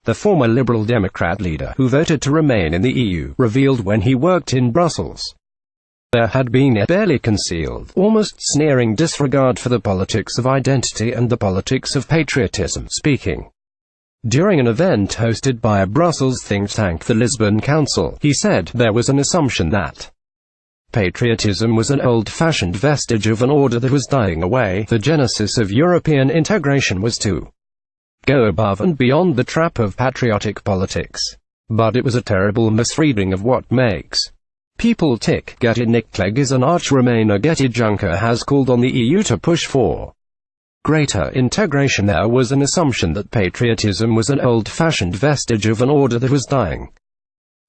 The former Liberal Democrat leader who voted to remain in the EU revealed when he worked in Brussels. There had been a barely concealed, almost sneering disregard for the politics of identity and the politics of patriotism. Speaking during an event hosted by a Brussels think tank, the Lisbon Council, he said there was an assumption that patriotism was an old-fashioned vestige of an order that was dying away. The genesis of European integration was to go above and beyond the trap of patriotic politics. But it was a terrible misreading of what makes people tick. Getty. Nick Clegg is an arch-Remainer. Getty Juncker has called on the EU to push for greater integration. There was an assumption that patriotism was an old-fashioned vestige of an order that was dying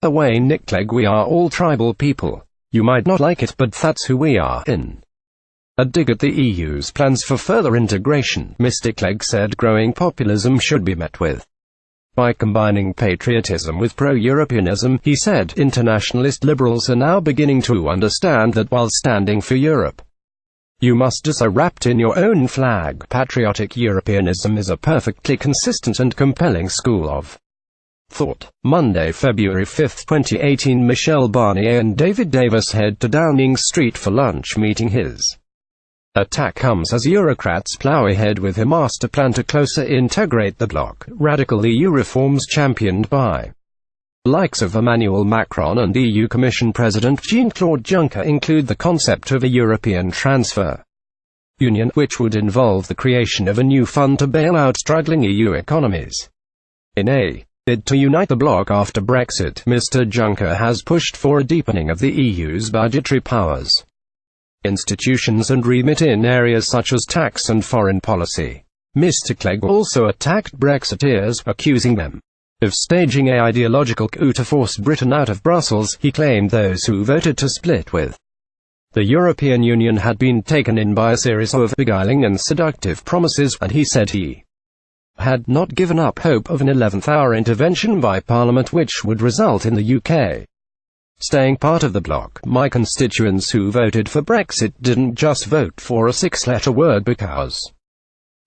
away. Nick Clegg. We are all tribal people. You might not like it, but that's who we are. In a dig at the EU's plans for further integration, Mr. Clegg said growing populism should be met with by combining patriotism with pro-Europeanism. He said internationalist liberals are now beginning to understand that while standing for Europe, you must also wrapped in your own flag. Patriotic Europeanism is a perfectly consistent and compelling school of thought. Monday, February 5, 2018. Michel Barnier and David Davis head to Downing Street for lunch meeting. His attack comes as Eurocrats plough ahead with a master plan to closer integrate the bloc. Radical EU reforms championed by likes of Emmanuel Macron and EU Commission President Jean-Claude Juncker include the concept of a European transfer union, which would involve the creation of a new fund to bail out struggling EU economies. In a bid to unite the bloc after Brexit, Mr. Juncker has pushed for a deepening of the EU's budgetary powers, institutions and remit in areas such as tax and foreign policy. Mr. Clegg also attacked Brexiteers, accusing them of staging an ideological coup to force Britain out of Brussels. He claimed those who voted to split with the European Union had been taken in by a series of beguiling and seductive promises, and he said he had not given up hope of an 11th-hour intervention by Parliament which would result in the UK staying part of the bloc. My constituents who voted for Brexit didn't just vote for a 6-letter word because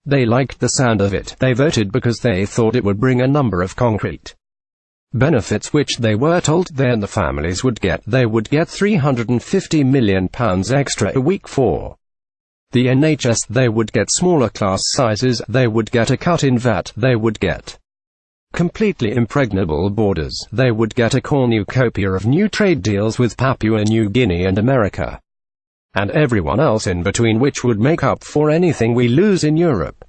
they liked the sound of it. They voted because they thought it would bring a number of concrete benefits which they were told they and the families would get. They would get £350 million extra a week for the NHS, they would get smaller class sizes, they would get a cut in VAT, they would get completely impregnable borders, they would get a cornucopia of new trade deals with Papua New Guinea and America, and everyone else in between, which would make up for anything we lose in Europe.